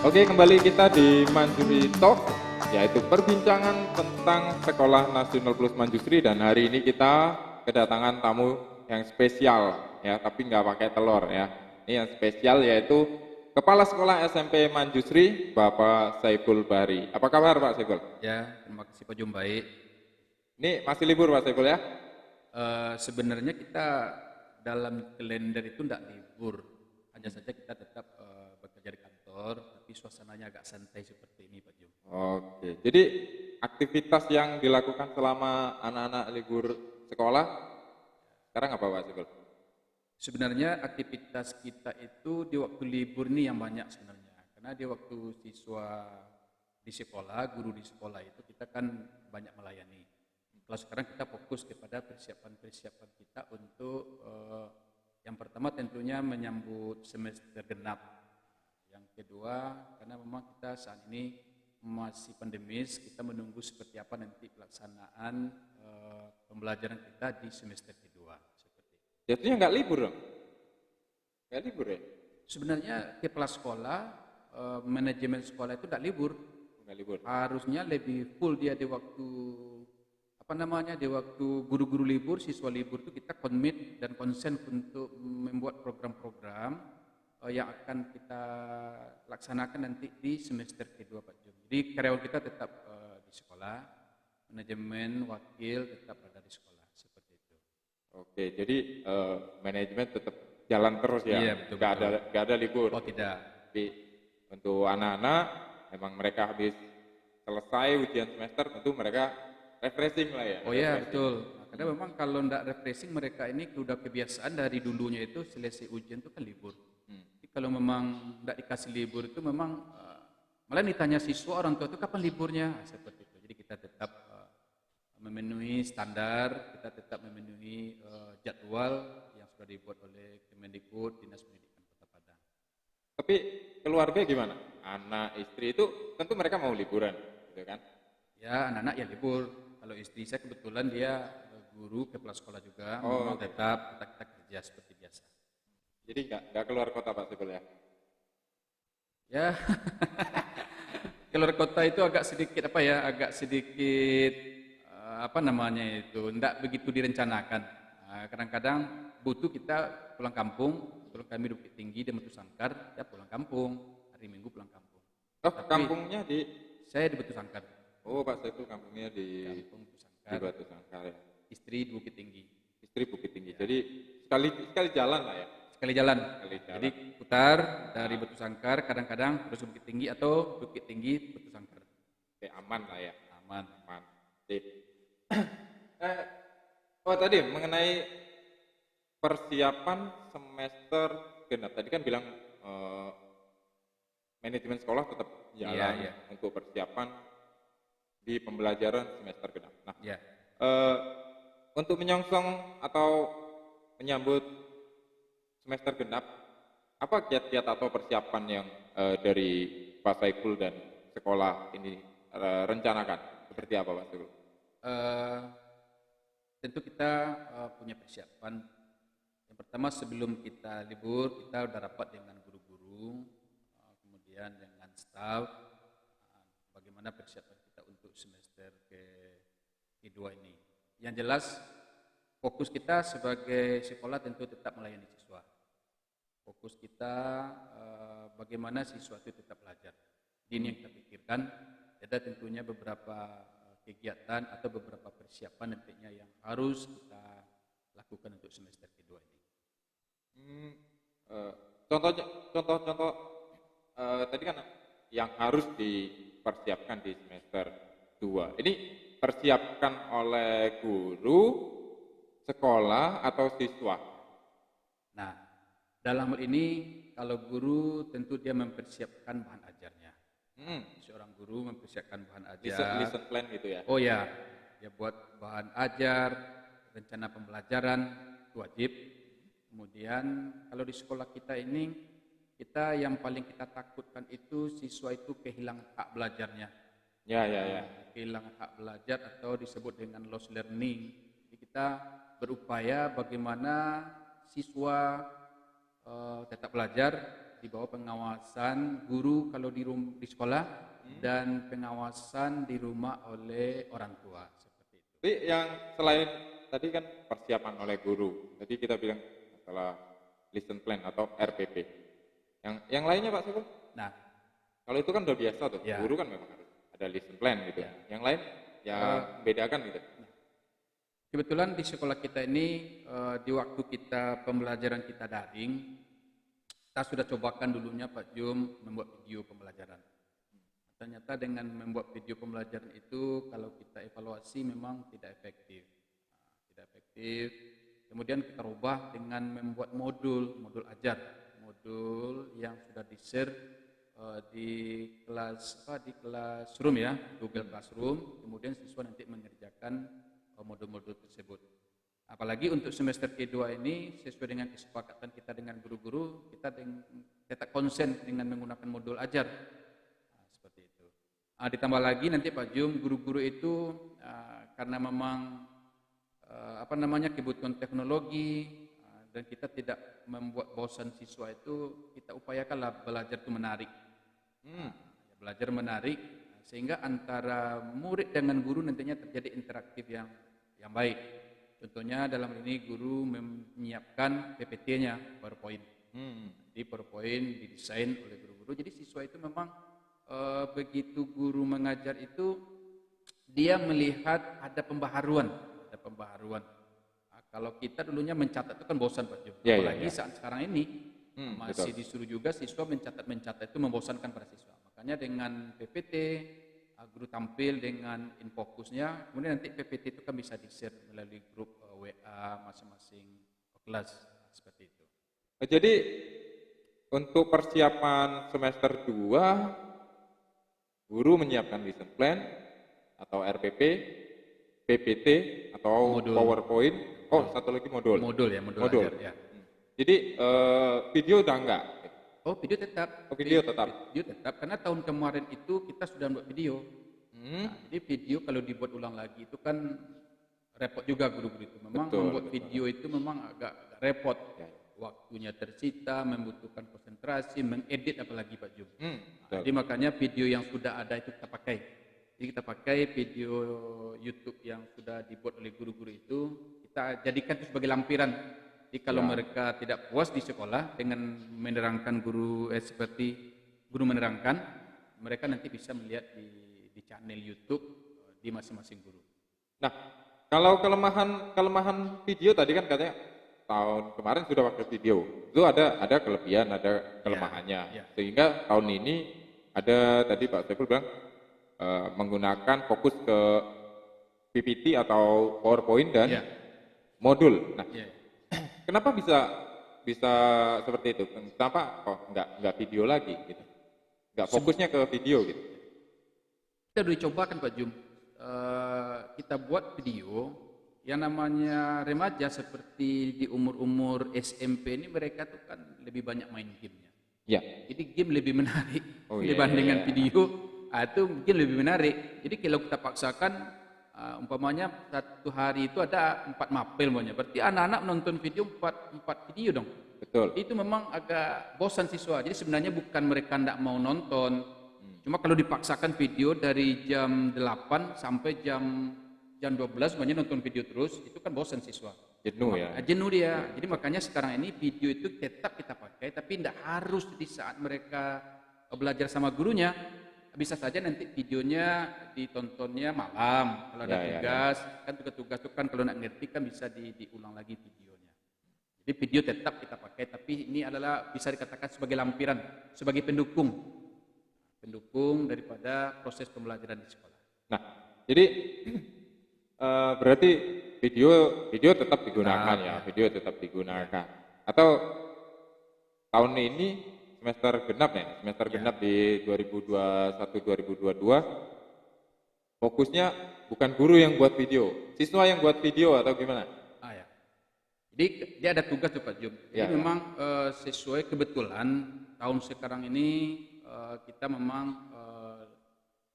Oke, kembali kita di Manjusri Talk, yaitu perbincangan tentang Sekolah Nasional Plus Manjusri, dan hari ini kita kedatangan tamu yang spesial ya, tapi nggak pakai telur ya. Ini yang spesial yaitu Kepala Sekolah SMP Manjusri, Bapak Saiful Bahri. Apa kabar Pak Saiful? Ya, terima kasih Pak Jumbai. Ini masih libur Pak Saiful ya? Sebenarnya kita dalam kalender itu tidak libur, hanya saja kita tetap bekerja di kantor, tapi suasananya agak santai seperti ini Pak Jum. Oke, jadi aktivitas yang dilakukan selama anak-anak libur sekolah sekarang apa Pak Saiful? Sebenarnya aktivitas kita itu di waktu libur ini yang banyak sebenarnya, karena di waktu siswa di sekolah, guru di sekolah itu kita kan banyak melayani. Kalau sekarang kita fokus kepada persiapan-persiapan kita untuk yang pertama tentunya menyambut semester genap. Yang kedua, karena memang kita saat ini masih pandemis, kita menunggu seperti apa nanti pelaksanaan pembelajaran kita di semester kedua. Seperti itu. Jadinya nggak libur dong? Nggak libur ya? Sebenarnya kepala sekolah, manajemen sekolah itu tidak libur. Nggak libur. Harusnya lebih full dia di waktu di waktu guru-guru libur, siswa libur itu kita komit dan konsen untuk membuat program-program yang akan kita laksanakan nanti di semester kedua Pak Jum. Jadi karyawan kita tetap di sekolah, manajemen, wakil tetap ada di sekolah, seperti itu. Oke, jadi manajemen tetap jalan terus ya? Iya, betul. Nggak ada libur? Oh tidak. Tapi untuk anak-anak, memang mereka habis selesai ujian semester, tentu mereka refreshing lah ya? Oh ya, betul. Nah, karena memang kalau tidak refreshing, mereka ini sudah kebiasaan dari dulunya itu selesai ujian itu kan libur. Jadi kalau memang tidak dikasih libur itu memang malah ditanya siswa orang tua itu kapan liburnya, seperti itu. Jadi kita tetap memenuhi standar, kita tetap memenuhi jadwal yang sudah dibuat oleh Kemendikbud, Dinas Pendidikan Kota Padang. Tapi keluarga gimana? Anak, istri itu tentu mereka mau liburan, gitu kan? Ya, anak-anak ya libur. Kalau istri saya kebetulan dia guru, kepala sekolah juga, Oh, memang tetap kita kerja seperti biasa. jadi nggak keluar kota Pak Sibel ya? Ya, keluar kota itu agak sedikit tidak begitu direncanakan. Nah, kadang-kadang butuh kita pulang kampung, kebetulan kami di Bukit Tinggi dan Batu Sangkar, ya pulang kampung, hari Minggu pulang kampung. Oh, Tapi kampungnya di... saya di Batu Sangkar. Oh, Pak Saiful kampungnya di Kampung Batu Sangkar. Batu Sangkar ya. Istri di Bukit Tinggi. Istri Bukit Tinggi. Jadi sekali jalan lah ya. Sekali jalan. Sekali jalan. Jadi putar dari Batu Sangkar, kadang-kadang terus Bukit Tinggi atau Bukit Tinggi Batu Sangkar. Oke, aman lah ya. Aman. Aman. Sip. Tadi mengenai persiapan semester genap. Tadi kan bilang manajemen sekolah tetap jalan untuk persiapan di pembelajaran semester genap. Nah, untuk menyongsong atau menyambut semester genap, apa kiat-kiat atau persiapan yang dari Pak Saiful dan sekolah ini rencanakan? Seperti apa Pak Saiful? Tentu kita punya persiapan. Yang pertama sebelum kita libur, kita udah rapat dengan guru-guru, kemudian dengan staf, bagaimana persiapan kita untuk semester kedua ini. Yang jelas, fokus kita sebagai sekolah tentu tetap melayani siswa. Fokus kita bagaimana siswa itu tetap belajar. Ini yang kita pikirkan. Ada tentunya beberapa kegiatan atau beberapa persiapan nantinya yang harus kita lakukan untuk semester kedua ini. Contoh tadi kan yang harus dipersiapkan di semester 2. Ini persiapkan oleh guru, sekolah atau siswa? Nah, dalam hal ini kalau guru tentu dia mempersiapkan bahan ajarnya. Seorang guru mempersiapkan bahan ajar. Lesson plan gitu ya? Oh ya, dia buat bahan ajar, rencana pembelajaran itu wajib. Kemudian kalau di sekolah kita ini, kita yang paling kita takutkan itu siswa itu kehilangan hak belajarnya. Ya. Kehilangan hak belajar atau disebut dengan lost learning. Jadi kita berupaya bagaimana siswa tetap belajar di bawah pengawasan guru kalau di sekolah dan pengawasan di rumah oleh orang tua seperti itu. Tapi yang selain tadi kan persiapan oleh guru, tadi kita bilang masalah lesson plan atau RPP. Yang lainnya Pak Saiful? Nah, kalau itu kan udah biasa tuh, ya. guru kan memang harus ada lesson plan gitu. Ya. Yang lain ya membedakan gitu. Kebetulan di sekolah kita ini di waktu kita pembelajaran kita daring, kita sudah cobakan dulunya Pak Jum membuat video pembelajaran. Ternyata dengan membuat video pembelajaran itu kalau kita evaluasi memang tidak efektif. Tidak efektif. Kemudian kita rubah dengan membuat modul ajar, modul yang sudah di-share di classroom ya, Google Classroom. Kemudian siswa nanti mengerjakan modul-modul tersebut. Apalagi untuk semester kedua ini sesuai dengan kesepakatan kita dengan guru-guru, kita tetap konsen dengan menggunakan modul ajar. Seperti itu. Ditambah lagi nanti Pak Jum, guru-guru itu karena memang kebutuhan teknologi dan kita tidak membuat bosan siswa itu, kita upayakanlah belajar itu menarik. Belajar menarik sehingga antara murid dengan guru nantinya terjadi interaktif yang baik. Contohnya dalam ini guru menyiapkan PPT-nya, PowerPoint. Jadi PowerPoint didesain oleh guru-guru. Jadi siswa itu memang begitu guru mengajar itu dia melihat ada pembaharuan. Kalau kita dulunya mencatat itu kan bosan Pak Jo. Apalagi saat sekarang ini masih disuruh juga siswa mencatat itu membosankan para siswa. Makanya dengan PPT guru tampil dengan infokusnya, kemudian nanti PPT itu kan bisa di-share melalui grup WA masing-masing kelas seperti itu. Jadi untuk persiapan semester 2 guru menyiapkan lesson plan atau RPP, PPT atau modul. PowerPoint. Satu lagi modul. Modul. Ajar, ya. Jadi video udah enggak? Video tetap. Video tetap karena tahun kemarin itu kita sudah buat video. Jadi video kalau dibuat ulang lagi itu kan repot juga guru-guru itu. Memang membuat video itu memang agak repot. Waktunya tersita, membutuhkan konsentrasi, mengedit apalagi Pak Jum. Jadi makanya video yang sudah ada itu kita pakai. Jadi kita pakai video YouTube yang sudah dibuat oleh guru-guru itu, kita jadikan itu sebagai lampiran. Jadi kalau mereka tidak puas di sekolah dengan menerangkan seperti guru menerangkan, mereka nanti bisa melihat di channel YouTube di masing-masing guru. Nah, kalau kelemahan video tadi kan katanya tahun kemarin sudah pakai video, itu ada kelebihan, ada kelemahannya. Sehingga tahun ini ada tadi Pak Saiful bilang menggunakan fokus ke PPT atau PowerPoint dan modul. Nah, kenapa bisa seperti itu? Kenapa nggak video lagi gitu? Nggak fokusnya ke video gitu? Kita udah dicobakan Pak Jum. Kita buat video yang namanya remaja seperti di umur-umur SMP ini, mereka tuh kan lebih banyak main gamenya. Jadi game lebih menarik dibandingkan video. Itu mungkin lebih menarik. Jadi kalau kita paksakan, umpamanya satu hari itu ada 4 mapel maunya. Berarti anak-anak menonton video 4 video dong. Betul. Itu memang agak bosan siswa. Jadi sebenarnya bukan mereka tidak mau nonton. Cuma kalau dipaksakan video dari jam 8 sampai jam 12 banyak nonton video terus, itu kan bosan siswa. Jenuh ya. Jenuh dia. Jadi makanya sekarang ini video itu tetap kita pakai, tapi tidak harus di saat mereka belajar sama gurunya. Bisa saja nanti videonya ditontonnya malam. Kalau ada tugas, kan tugas-tugas itu kan kalau nak ngerti kan bisa diulang lagi videonya. Jadi video tetap kita pakai, tapi ini adalah bisa dikatakan sebagai lampiran, sebagai pendukung daripada proses pembelajaran di sekolah. Nah, jadi berarti video tetap digunakan video tetap digunakan. Atau tahun ini semester genap di 2021-2022 fokusnya bukan guru yang buat video, siswa yang buat video atau gimana? Jadi dia ada tugas tuh Pak Jum. Jadi memang sesuai kebetulan tahun sekarang ini kita memang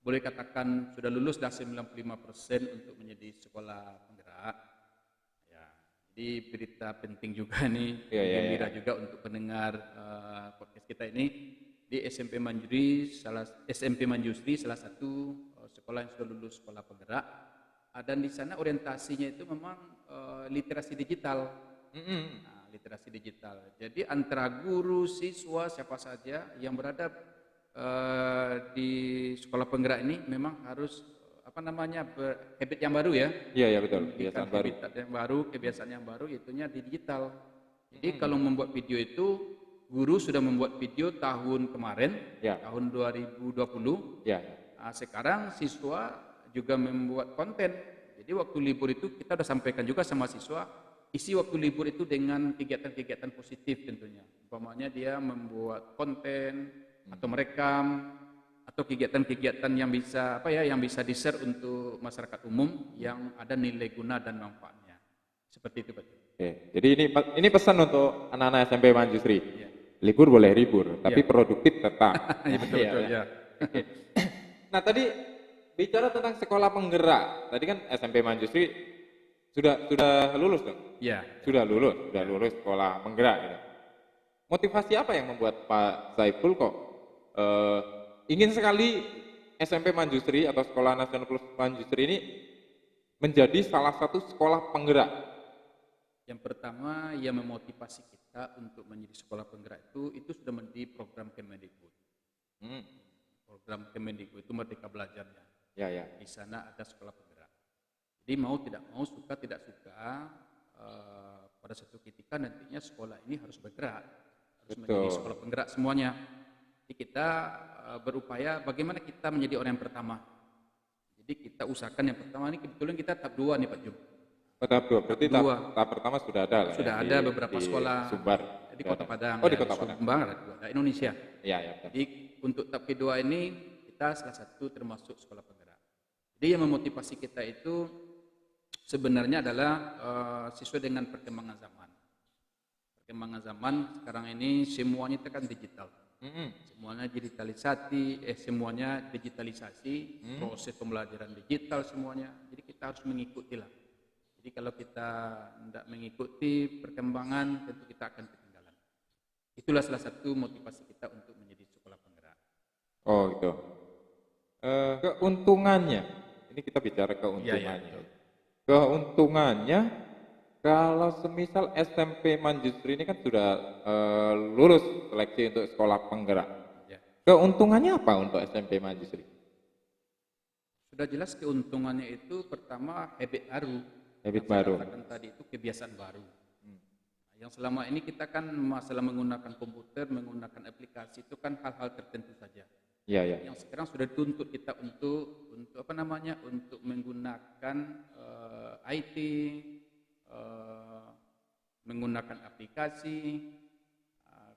boleh katakan sudah lulus dah 95% untuk menjadi sekolah penggerak. Jadi berita penting juga nih, gembira juga untuk pendengar podcast kita ini. Di SMP Manjusri salah satu sekolah yang sudah lulus sekolah penggerak, dan di sana orientasinya itu memang literasi digital. Nah, literasi digital. Jadi antara guru, siswa, siapa saja yang berada di sekolah penggerak ini memang harus habit yang baru ya. Iya betul, kebiasaan baru. Kebiasaan yang baru itunya di digital. Jadi kalau membuat video itu, guru sudah membuat video tahun kemarin, tahun 2020. Nah, sekarang siswa juga membuat konten. Jadi waktu libur itu kita sudah sampaikan juga sama siswa, isi waktu libur itu dengan kegiatan-kegiatan positif tentunya. Umpamanya dia membuat konten atau merekam atau kegiatan-kegiatan yang bisa di-share untuk masyarakat umum yang ada nilai guna dan manfaatnya. Seperti itu, Pak. Oke. Jadi ini pesan untuk anak-anak SMP Manjusri. Libur boleh libur, tapi produktif tetap. Betul. Oke. Nah, tadi bicara tentang sekolah penggerak. Tadi kan SMP Manjusri sudah lulus dong? Iya. Sudah lulus sekolah penggerak gitu. Motivasi apa yang membuat Pak Saiful kok ingin sekali SMP Manjusri atau Sekolah Nasional Plus Manjusri ini menjadi salah satu sekolah penggerak? Yang pertama yang memotivasi kita untuk menjadi sekolah penggerak itu sudah menjadi program Kemendikbud. Program Kemendikbud itu Merdeka Belajarnya. Di sana ada sekolah penggerak. Jadi mau tidak mau, suka tidak suka, pada suatu ketika nantinya sekolah ini harus bergerak, harus menjadi sekolah penggerak semuanya. Jadi kita berupaya bagaimana kita menjadi orang yang pertama. Jadi kita usahakan yang pertama ini, kebetulan kita tahap 2 nih Pak Jum. Tahap 2, berarti tahap pertama sudah ada lah. Sudah ada beberapa sekolah Sumbar. Di Kota Padang. Di Kota Padang. Sumbar ada Indonesia. Iya. Jadi untuk tahap kedua ini kita salah satu termasuk sekolah penggerak. Jadi yang memotivasi kita itu sebenarnya adalah sesuai dengan perkembangan zaman. Perkembangan zaman sekarang ini semuanya itu kan digital. Semuanya digitalisasi, proses pembelajaran digital semuanya. Jadi kita harus mengikuti lah. Jadi kalau kita tidak mengikuti perkembangan, tentu kita akan ketinggalan. Itulah salah satu motivasi kita untuk menjadi sekolah penggerak. Oh gitu. Keuntungannya, ini kita bicara keuntungannya. Keuntungannya, kalau semisal SMP Manjusri ini kan sudah lulus seleksi untuk sekolah penggerak. Keuntungannya apa untuk SMP Manjusri? Sudah jelas keuntungannya itu pertama habit baru. Habit baru. Katakan tadi itu kebiasaan baru. Yang selama ini kita kan masalah menggunakan komputer, menggunakan aplikasi itu kan hal-hal tertentu saja. Yang sekarang sudah dituntut kita untuk untuk menggunakan IT, menggunakan aplikasi.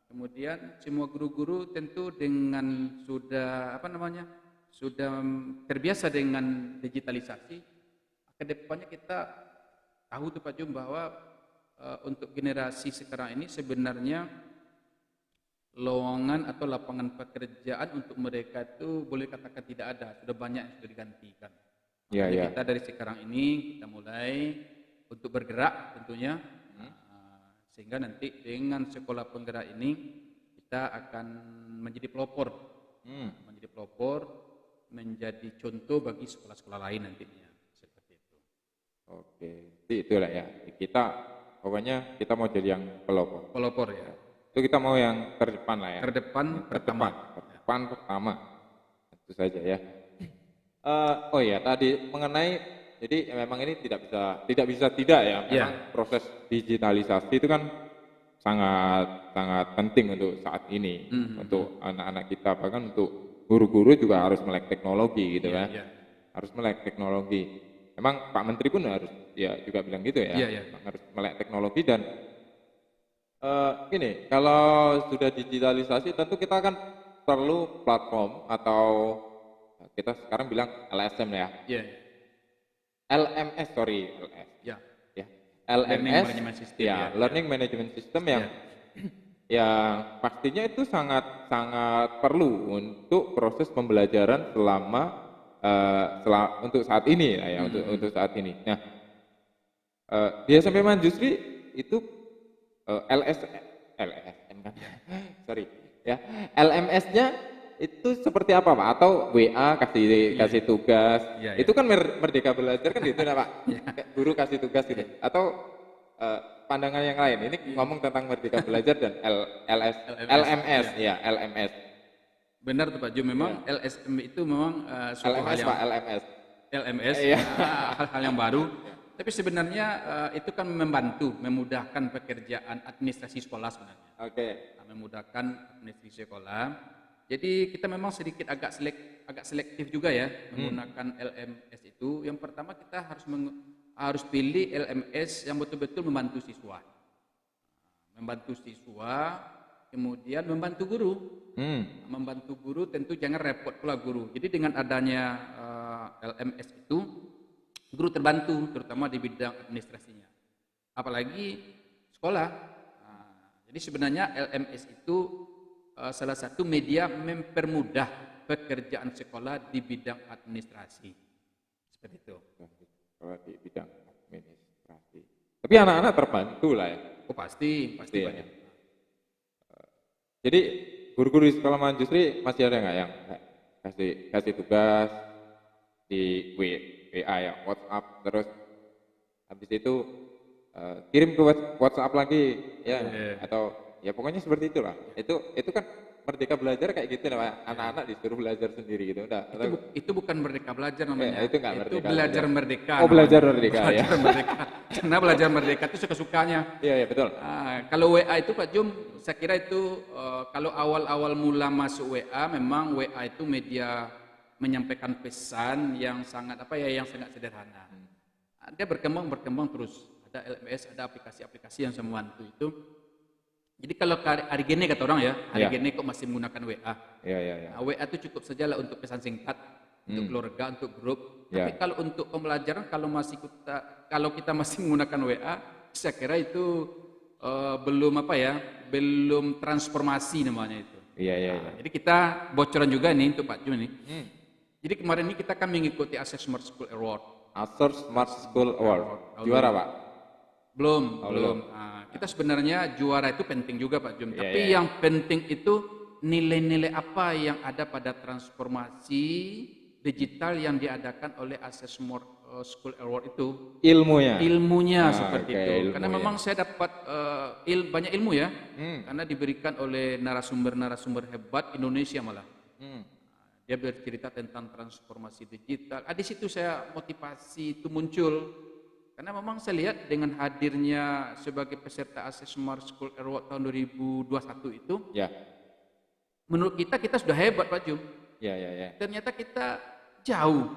Kemudian semua guru-guru tentu dengan sudah terbiasa dengan digitalisasi. Kedepannya kita tahu tuh Pak Jum bahwa untuk generasi sekarang ini sebenarnya lowongan atau lapangan pekerjaan untuk mereka itu boleh katakan tidak ada, sudah banyak yang sudah digantikan. Jadi kita dari sekarang ini kita mulai untuk bergerak tentunya, sehingga nanti dengan sekolah penggerak ini kita akan menjadi pelopor, menjadi contoh bagi sekolah-sekolah lain nantinya. Oke, itulah ya. Kita pokoknya kita mau jadi yang pelopor. Pelopor ya. Itu kita mau yang terdepan lah ya. Terdepan pertama. Itu saja ya. Oh ya, tadi mengenai jadi memang ini tidak bisa tidak ya. Memang proses digitalisasi itu kan sangat penting untuk saat ini, untuk anak-anak kita, bahkan untuk guru-guru juga harus melek teknologi gitu kan. Harus melek teknologi. Memang Pak Menteri pun harus juga bilang gitu ya, harus melek teknologi. Dan gini, kalau sudah digitalisasi tentu kita kan perlu platform atau kita sekarang bilang LSM ya. LMS. LMS, Learning Management System yang pastinya itu sangat perlu untuk proses pembelajaran untuk saat ini lah ya, untuk saat ini. Nah, Di SMP Manjusri itu LSM kan? Sorry ya, LMS-nya itu seperti apa Pak? Atau WA kasih tugas? Itu kan Merdeka Belajar kan gitu Pak? Kayak guru kasih tugas gitu? Atau pandangan yang lain? Ini ngomong tentang Merdeka Belajar dan LMS, ya LMS. Benar tuh Pak Jo, memang LSM itu memang suatu hal yang LMS, hal-hal yang baru. Tapi sebenarnya itu kan memudahkan pekerjaan administrasi sekolah sebenarnya. Memudahkan administrasi sekolah. Jadi kita memang sedikit agak selektif juga ya menggunakan LMS itu. Yang pertama kita harus pilih LMS yang betul-betul membantu siswa. Kemudian membantu guru. Membantu guru tentu jangan repot pula guru. Jadi dengan adanya LMS itu, guru terbantu terutama di bidang administrasinya. Apalagi sekolah. Jadi sebenarnya LMS itu salah satu media mempermudah pekerjaan sekolah di bidang administrasi. Seperti itu. Sekolah di bidang administrasi. Tapi anak-anak terbantu lah ya. Oh pasti ya. banyak. Jadi guru-guru di sekolah Manjusri masih ada nggak yang kasih tugas di WA ya, WhatsApp, terus habis itu kirim ke WhatsApp lagi ya, atau ya pokoknya seperti itulah. Itu kan Merdeka Belajar kayak gitu Pak. Anak-anak disuruh belajar sendiri gitu. Itu bukan Merdeka Belajar namanya. Itu belajar merdeka. Oh, belajar merdeka ya. Belajar merdeka. Karena belajar merdeka itu suka-sukanya. Iya betul. Kalau WA itu Pak Jum, saya kira itu kalau awal-awal mula masuk WA, memang WA itu media menyampaikan pesan yang sangat yang sangat sederhana. Dia berkembang terus. Ada LMS, ada aplikasi-aplikasi yang membantu itu. Jadi kalau hari gini kata orang ya, hari gini kok masih menggunakan WA. Nah, WA itu cukup saja lah untuk pesan singkat, untuk keluarga, untuk grup. Tapi kalau untuk pembelajaran, kalau kita masih menggunakan WA, saya kira itu belum transformasi namanya itu. Jadi kita bocoran juga nih untuk Pak Jun nih. Jadi kemarin ini kita kan mengikuti Acer Smart School Award. Acer Smart School Award. Juara Pak? Belum. Kita sebenarnya juara itu penting juga Pak Jum. Tapi yang penting itu nilai-nilai apa yang ada pada transformasi digital yang diadakan oleh Acer Smart School Award itu. Ilmunya seperti itu. Karena memang saya dapat banyak ilmu ya. Karena diberikan oleh narasumber hebat Indonesia malah. Dia bercerita tentang transformasi digital. Di situ saya motivasi itu muncul. Karena memang saya lihat dengan hadirnya sebagai peserta Acer Smart School Award tahun 2021 itu, menurut kita sudah hebat Pak Jum. Ternyata kita jauh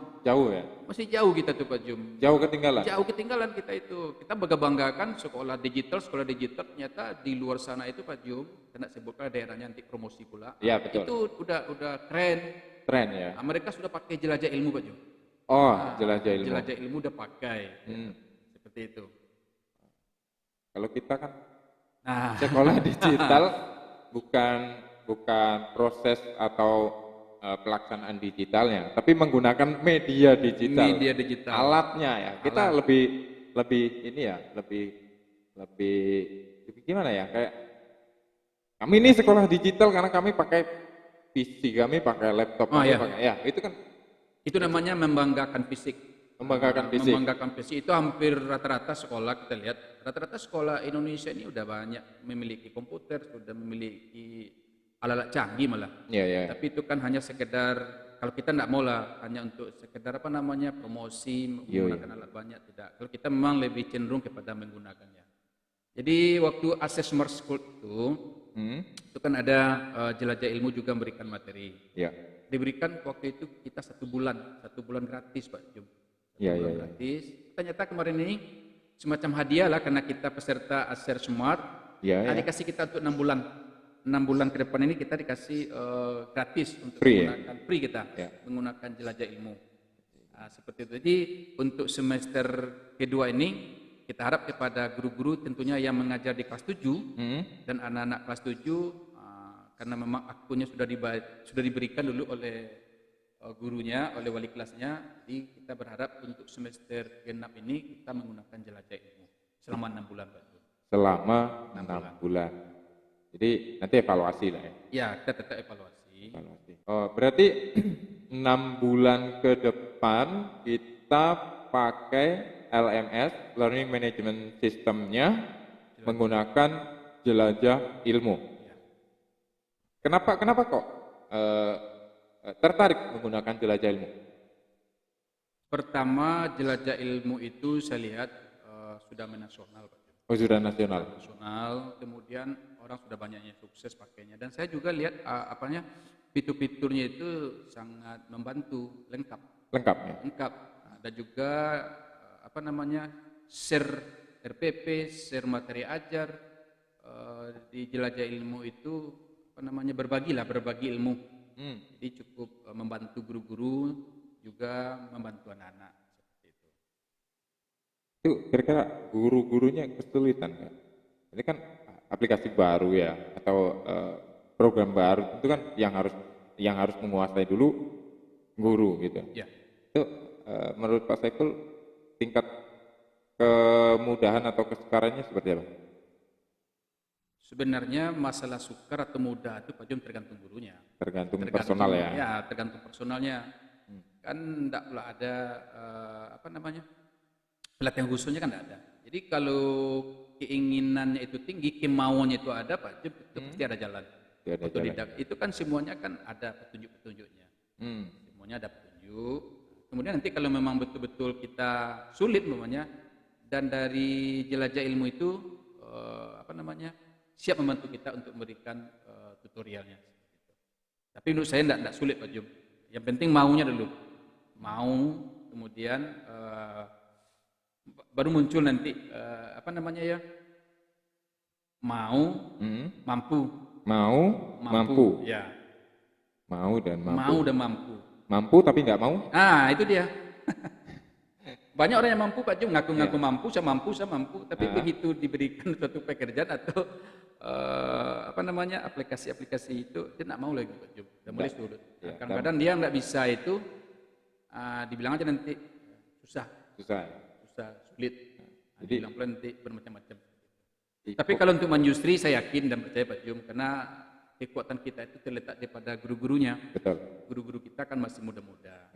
ya. Masih jauh kita tuh Pak Jum. Jauh ketinggalan kita itu. Kita bangga-banggakan sekolah digital ternyata di luar sana itu Pak Jum, karena sebutkan daerahnya nanti promosi pula. Iya betul. Itu udah keren ya. Mereka sudah pakai jelajah ilmu Pak Jum. Jelajah ilmu. Jelajah ilmu udah pakai. Seperti itu. Kalau kita kan sekolah digital bukan proses atau pelaksanaan digitalnya, tapi menggunakan media digital. Alatnya ya. Kita lebih gimana ya? Kayak kami ini sekolah digital karena kami pakai PC, kami pakai laptop, itu kan. Itu namanya membanggakan fisik. Membanggakan fisik itu hampir rata-rata sekolah kita lihat. Rata-rata sekolah Indonesia ini udah banyak memiliki komputer, sudah memiliki alat-alat canggih malah. Tapi itu kan hanya sekedar, kalau kita tidak mau lah, hanya untuk sekedar promosi, menggunakan alat banyak, tidak. Kalau kita memang lebih cenderung kepada menggunakannya. Jadi waktu Acer Smart School itu kan ada jelajah ilmu juga memberikan materi. Diberikan waktu itu kita 1 bulan gratis Pak Jum. Gratis. Ternyata kemarin ini semacam hadiah lah karena kita peserta Acer Smart. Dikasih kita untuk 6 bulan. 6 bulan ke depan ini kita dikasih gratis untuk menggunakan jelajah ilmu. Seperti itu. Jadi untuk semester kedua ini kita harap kepada guru-guru tentunya yang mengajar di kelas 7 dan anak-anak kelas 7 karena memang akunnya sudah diberikan dulu oleh gurunya, oleh wali kelasnya. Jadi kita berharap untuk semester genap ini kita menggunakan jelajah ilmu selama 6 bulan Pak Jum. Selama 6 bulan. Jadi nanti evaluasi lah ya. Ya, kita tetap evaluasi. Oh, berarti 6 bulan ke depan kita pakai LMS, Learning Management System-nya, menggunakan jelajah ilmu. Ya. Kenapa kok tertarik menggunakan jelajah ilmu? Pertama, jelajah ilmu itu saya lihat sudah menasional Pak Jum. Oh, sudah nasional. Kemudian orang sudah banyak yang sukses pakainya. Dan saya juga lihat fitur-fiturnya itu sangat membantu, lengkap. Lengkap. Ada juga share RPP, share materi ajar di jelajah ilmu itu berbagi ilmu. Jadi cukup membantu guru-guru juga membantu anak-anak seperti itu. Itu kira-kira guru-gurunya kesulitan nggak? Ini kan aplikasi baru ya, atau program baru, itu kan yang harus menguasai dulu guru gitu. Ya. Itu menurut Pak Saiful tingkat kemudahan atau kesukarannya seperti apa? Sebenarnya masalah sukar atau mudah itu Pak Jum tergantung gurunya. Tergantung personal ya. Ya, tergantung personalnya. Kan tidak pula ada pelatihan khususnya kan tidak ada. Jadi kalau keinginannya itu tinggi, kemauannya itu ada Pak Jum, itu pasti ada jalan. Otodidak itu kan semuanya kan ada petunjuk-petunjuknya. Semuanya ada petunjuk. Kemudian nanti kalau memang betul-betul kita sulit namanya, dan dari jelajah ilmu itu siap membantu kita untuk memberikan tutorialnya. Tapi menurut saya tidak sulit Pak Jum. Yang penting maunya dulu. Mau, kemudian baru muncul nanti mampu. Ya. Mau dan mampu. Mampu tapi nggak mau? Nah, itu dia. Banyak orang yang mampu Pak Jum, ngaku-ngaku mampu, saya mampu, tapi begitu diberikan suatu pekerjaan atau aplikasi-aplikasi itu dia tidak mau lagi Pak Jum, udah mulai surut. Kadang-kadang dia nggak bisa itu, dibilang aja nanti susah, sulit. Jadi bilang pula nanti bermacam-macam. Tapi kalau untuk Manjusri saya yakin dan percaya Pak Jum, karena kekuatan kita itu terletak daripada guru-gurunya. Betul. Guru-guru kita kan masih muda-muda.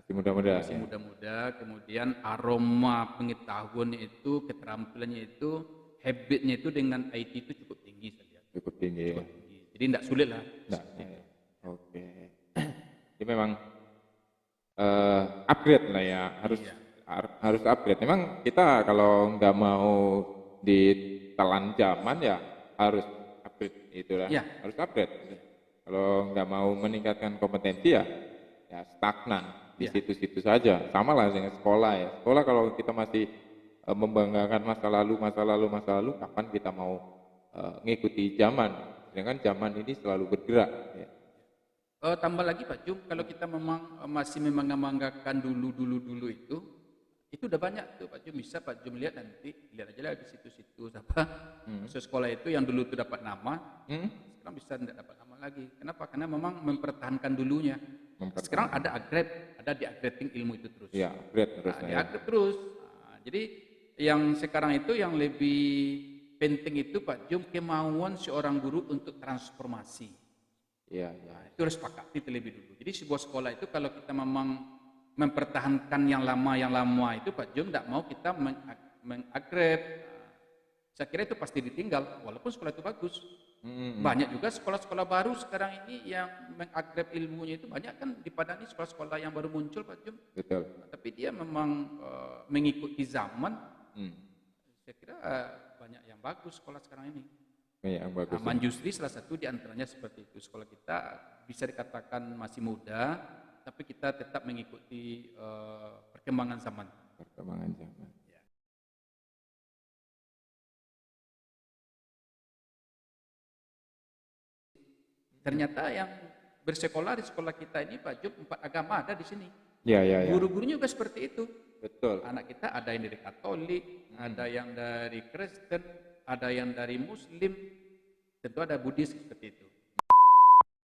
Kemudian aroma pengetahuannya itu, keterampilannya itu, habitnya itu dengan IT itu cukup tinggi saya lihat. Cukup tinggi. Jadi tidak sulit lah. Oke. Jadi memang upgrade lah ya, harus upgrade. Memang kita kalau nggak mau ditelan zaman ya harus upgrade itulah. Harus upgrade. Kalau nggak mau meningkatkan kompetensi ya stagnan di situ-situ saja. Sama lah dengan sekolah ya. Sekolah kalau kita masih membanggakan masa lalu, kapan kita mau ngikuti zaman? Sedangkan zaman ini selalu bergerak. Ya. Tambah lagi Pak Jum, kalau kita memang masih membanggakan dulu itu udah banyak tuh Pak Jum. Bisa Pak Jum lihat aja lah di situ-situ sekolah itu yang dulu itu dapat nama, sekarang bisa tidak dapat nama lagi. Kenapa? Karena memang mempertahankan dulunya. Sekarang ada di-upgrading ilmu itu terus. Iya, upgrade terus. Di-upgrade terus. Jadi yang sekarang itu yang lebih penting itu Pak Jum, kemauan seorang guru untuk transformasi. Iya. Itu harus sepakati terlebih dulu. Jadi sebuah sekolah itu kalau kita memang mempertahankan yang lama itu Pak Jum tidak mau kita mengupgrade. Saya kira itu pasti ditinggal walaupun sekolah itu bagus. Banyak juga sekolah-sekolah baru sekarang ini yang mengupgrade ilmunya itu banyak kan dipadani sekolah-sekolah yang baru muncul Pak Jum. Betul. Tapi dia memang mengikuti zaman. Saya kira banyak yang bagus sekolah sekarang ini. Yang bagus. Manjusri salah satu di antaranya seperti itu. Sekolah kita bisa dikatakan masih muda, tapi kita tetap mengikuti perkembangan zaman. Ya. Ternyata yang bersekolah di sekolah kita ini Pak Jum 4 agama ada di sini. Ya. Guru-gurunya juga seperti itu. Betul. Anak kita ada yang dari Katolik, ada yang dari Kristen, ada yang dari Muslim, tentu ada Buddhis seperti itu.